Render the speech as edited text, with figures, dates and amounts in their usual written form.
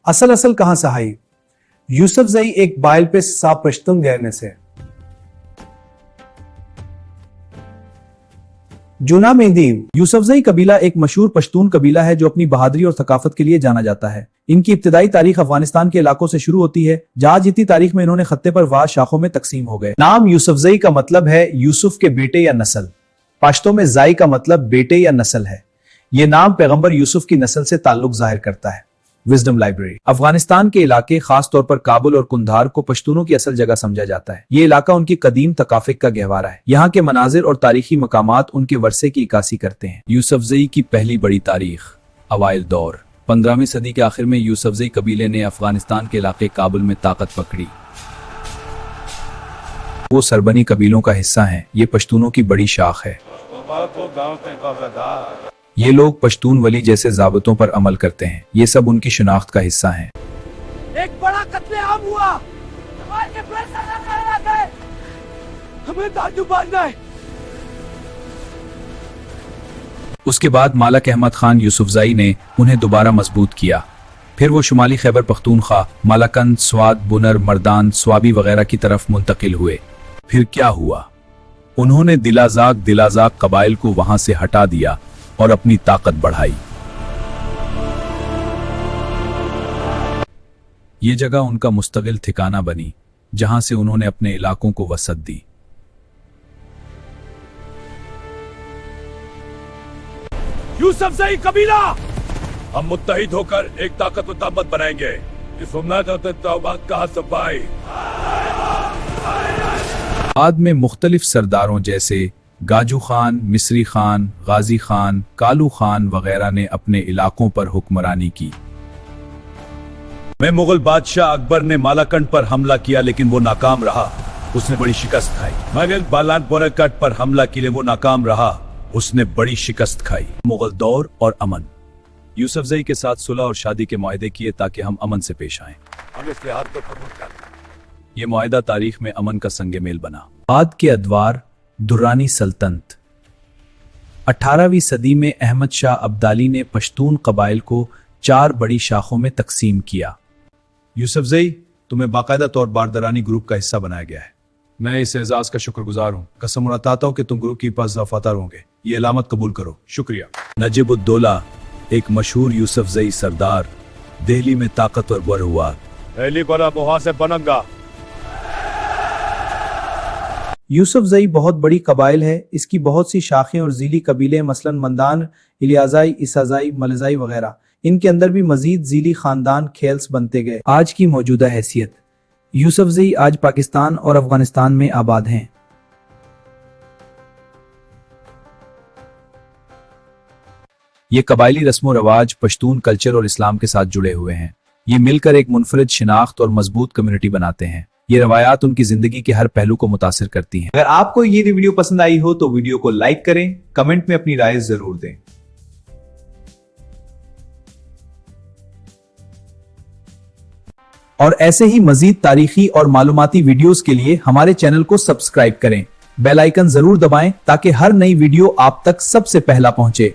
असल कहां सहाई यूसुफजई एक बाइल पे सा पश्तून गहने से जूना मेहदीव यूसुफजई कबीला एक मशहूर पश्तून कबीला है जो अपनी बहादुरी और थकाफत के लिए जाना जाता है। इनकी इब्तिदाई तारीख अफगानिस्तान के इलाकों से शुरू होती है, जहां जीती तारीख में इन्होंने खत्ते पर वार शाखों में तकसीम हो गए। नाम यूसुफजई का मतलब है यूसुफ के बेटे या नस्ल। पश्तो में जाई का मतलब बेटे या नस्ल है। ये नाम पैगंबर यूसुफ की नस्ल से ताल्लुक जाहिर करता है। विजडम लाइब्रेरी अफगानिस्तान के इलाके, खास तौर पर काबुल और कुंधार को पश्तूनों की असल जगह समझा जाता है। ये इलाका उनकी कदीम तकाफिक का गहवारा है। यहाँ के मनाजिर और तारीखी मकामात उनके वर्से की इक्कासी करते हैं। यूसुफजई की पहली बड़ी तारीख अवाइल दौर 15वीं सदी के आखिर में यूसुफजई कबीले ने अफगानिस्तान के इलाके काबुल में ताकत पकड़ी। वो सरबनी कबीलों का हिस्सा हैं। ये पश्तूनों की बड़ी शाख है। ये लोग पश्तून वली जैसे ज़ाबतों पर अमल करते हैं। ये सब उनकी शिनाख्त का हिस्सा हैं। एक बड़ा कत्लेआम हुआ, हमें ताज्जुब बांधना है। उसके बाद मालक अहमद खान यूसुफजई ने उन्हें दोबारा मजबूत किया। फिर वो शुमाली खैबर पख्तूनख्वा, मालाकंद, स्वाद, बुनर, मर्दान, स्वाबी वगैरह की तरफ मुंतकिल हुए। फिर क्या हुआ? उन्होंने दिलाजाक कबाइल को वहां से हटा दिया और अपनी ताकत बढ़ाई। ये जगह उनका मुस्तकिल ठिकाना बनी, जहां से उन्होंने अपने इलाकों को वसअत दी। यूसुफजई कबीला, हम मुत्तहिद होकर एक ताकतवर ताकत बनाएंगे। इस उम्मीद और तौबा का सफाई। बाद में मुख्तलिफ सरदारों जैसे गाजू खान, मिस्री खान, गाजी खान, कालू खान वगैरह ने अपने इलाकों पर हुक्मरानी की। में मुगल बादशाह अकबर ने मालाकंड पर हमला किया, लेकिन वो नाकाम रहा। उसने बड़ी शिकस्त खाई। मगर बालान बोरकट पर हमला के लिए वो नाकाम रहा। उसने बड़ी शिकस्त खाई। मुगल दौर और अमन। यूसुफजई के साथ सुलह और शादी के मुआहदे किए ताकि हम अमन से पेश आएं। हम इस लिहाज को कबूल करते हैं। ये मुआहदा तारीख में अमन का संगे मेल बना। बाद के अदवार दुर्रानी सल्तनत 18वीं सदी में अहमद शाह अब्दाली ने पश्तून कबाइल को 4 बड़ी शाखों में तकसीम किया। यूसुफजई, तुम्हें बाकायदा तौर बारदरानी ग्रुप का हिस्सा बनाया गया है। मैं इस एजाज का शुक्रगुजार हूँ। कसम उड़ाता हूँ कि तुम ग्रुप की पास वफादार होंगे। ये अलामत कबूल करो। शुक्रिया। नजीबुद्दौला, एक मशहूर यूसुफजई सरदार, दिल्ली में ताकतवर बर हुआ। पहली बड़ा मुहासे बनंगा। यूसुफजई बहुत बड़ी कबाइल है। इसकी बहुत सी शाखें और ज़ीली कबीले, मसलन मंदान, इलियाजाई, इसाजाई, मलजाई वगैरह। इनके अंदर भी मजीद ज़ीली खानदान खेल्स बनते गए। आज की मौजूदा हैसियत, यूसुफजई आज पाकिस्तान और अफगानिस्तान में आबाद हैं। ये कबायली रस्मो रवाज पश्तून कल्चर और इस्लाम के साथ जुड़े हुए हैं। ये मिलकर एक मुनफरिद शिनाख्त और मजबूत कम्युनिटी बनाते हैं। ये रवायात उनकी जिंदगी के हर पहलू को मुतासिर करती हैं। अगर आपको ये वीडियो पसंद आई हो तो वीडियो को लाइक करें, कमेंट में अपनी राय जरूर दें। और ऐसे ही मजीद तारीखी और मालूमाती वीडियोस के लिए हमारे चैनल को सब्सक्राइब करें। बेल आइकन जरूर दबाएं ताकि हर नई वीडियो आप तक सबसे पहला पहुंचे।